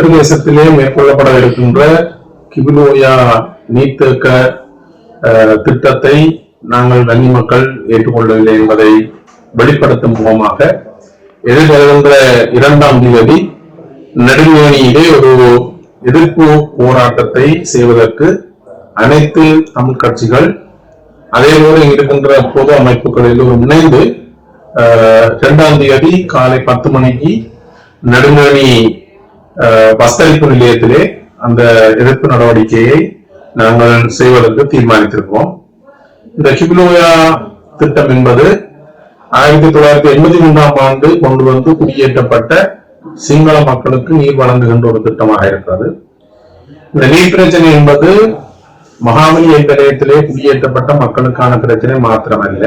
பிரதேசத்திலே மேற்கொள்ளப்பட இருக்கின்ற கிபிலோயா நீர்த்தேக்க திட்டத்தை நாங்கள் வன்னி மக்கள் ஏற்றுக்கொள்ளவில்லை என்பதை வெளிப்படுத்தும் முகமாக எதிர்வருகின்ற 2ஆம் தேதி நெடுங்கேணியிலே ஒரு எதிர்ப்பு போராட்டத்தை செய்வதற்கு அனைத்து தமிழ் கட்சிகள் அதேபோல இருக்கின்ற பொது அமைப்புகள் எல்லோரும் இணைந்து 2ஆம் தேதி காலை 10 மணிக்கு நெடுங்கேணி பஸ்தரிப்பு நிலையத்திலே அந்த எதிர்ப்பு நடவடிக்கையை நாங்கள் செய்வதற்கு தீர்மானித்திருக்கிறோம். இந்த கிபிலோயா திட்டம் என்பது 1983ஆம் ஆண்டு கொண்டு வந்து குடியேற்றப்பட்ட சிங்கள மக்களுக்கு நீர் வழங்குகின்ற ஒரு திட்டமாக இருக்கிறது. இந்த நீர் பிரச்சனை என்பது மகாபலி நிலையத்திலே குடியேற்றப்பட்ட மக்களுக்கான பிரச்சனை மாத்திரமல்ல.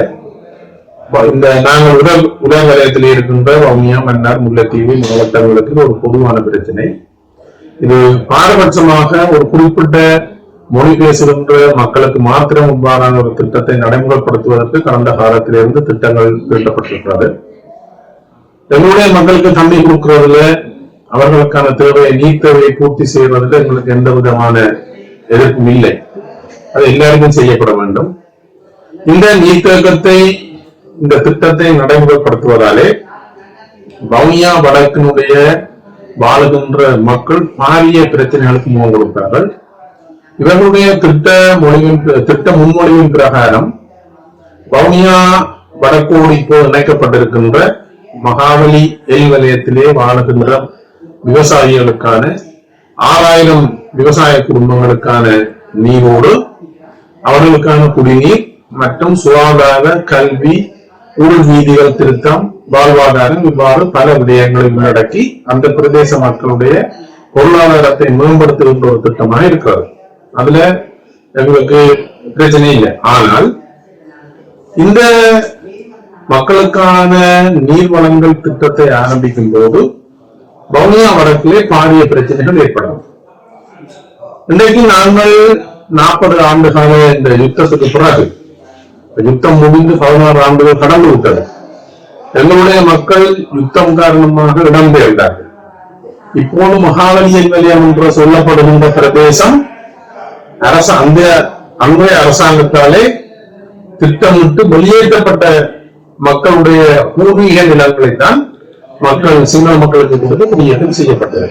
இந்த நாங்கள் உடல் வலயத்திலே இருக்கின்ற வவுனியா, மன்னார், முல்லைத்தீவு மாவட்டங்களுக்கு ஒரு பொதுவான பிரச்சனை. இது பாரபட்சமாக ஒரு குறிப்பிட்ட மொழி பேசுகின்ற மக்களுக்கு மாத்திரம் இவ்வாறான ஒரு திட்டத்தை நடைமுறைப்படுத்துவதற்கு கடந்த காலத்திலிருந்து திட்டங்கள் தீட்டப்பட்டிருக்கிறது. எங்களுடைய மக்களுக்கு தண்ணி கொடுக்கிறதுல அவர்களுக்கான தேவையை நீர் தேவையை பூர்த்தி செய்வதில் எங்களுக்கு எந்த விதமான எதிர்ப்பும் இல்லை. அது எல்லாருக்கும் செய்யப்பட வேண்டும். இந்த நீர்த்தேக்கத்தை இந்த திட்டத்தை நடைமுறைப்படுத்துவதாலே வவுனியா வடக்கினுடைய வாழுகின்ற மக்கள் பாரிய பிரச்சனைகளுக்கு முகம் கொடுப்பார்கள். இவர்களுடைய திட்ட முன்மொழிவின் பிரகாரம் வவுனியா வடக்கோடு இப்போ இணைக்கப்பட்டிருக்கின்ற மகாபலி வலயத்திலே வாழுகின்ற விவசாயிகளுக்கான 6000 விவசாய குடும்பங்களுக்கான நீரோடு அவர்களுக்கான குடிநீர் மற்றும் சுகாதார, கல்வி, உள் வீதிகள் திருத்தம், வாழ்வாதாரம் இவ்வாறு பல விடயங்களை உள்ளடக்கி அந்த பிரதேச மக்களுடைய பொருளாதாரத்தை மேம்படுத்துகின்ற ஒரு திட்டமாக இருக்கிறது. அதுல எங்களுக்கு பிரச்சனை இல்லை. ஆனால் இந்த மக்களுக்கான நீர் வழங்கல் திட்டத்தை ஆரம்பிக்கும் போது வவுனியா வடக்கிலே பாரிய பிரச்சனைகள் ஏற்படும். இன்றைக்கு நாங்கள் 40 ஆண்டு கால இந்த யுத்தத்துக்கு பிறகு, யுத்தம் முடிந்து 16 ஆண்டுகள் கடந்து விட்டது. எங்களுடைய மக்கள் யுத்தம் காரணமாக இடம்பெயர்ந்தார்கள். இப்போது மகாபலி நிலையம் என்று சொல்லப்படுகின்ற பிரதேசம் அன்றைய அரசாங்கத்தாலே திட்டமிட்டு வெளியேற்றப்பட்ட மக்களுடைய பூர்வீக நிலங்களைத்தான் சிங்கள மக்களுக்கு கொடுத்து குடியேற்றம் செய்யப்பட்டது.